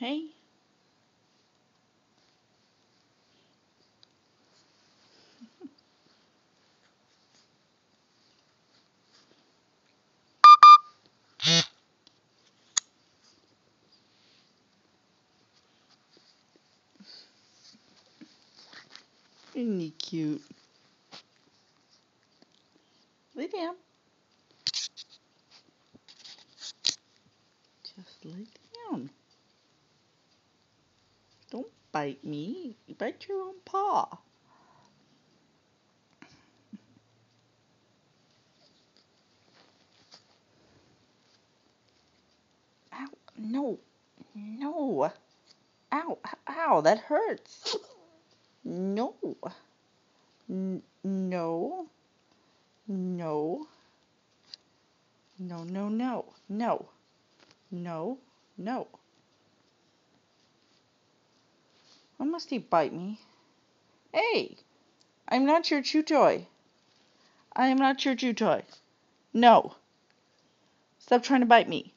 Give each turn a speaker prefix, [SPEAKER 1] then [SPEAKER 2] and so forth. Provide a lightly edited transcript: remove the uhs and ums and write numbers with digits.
[SPEAKER 1] Hey. Isn't he cute? Lay down. Just lay down. Don't bite me. You bite your own paw. Ow. No. No. Ow. Ow. That hurts. No. No. No. No. No. No. No. No. No. Why must he bite me? Hey. I'm not your chew toy. I am not your chew toy. No. Stop trying to bite me.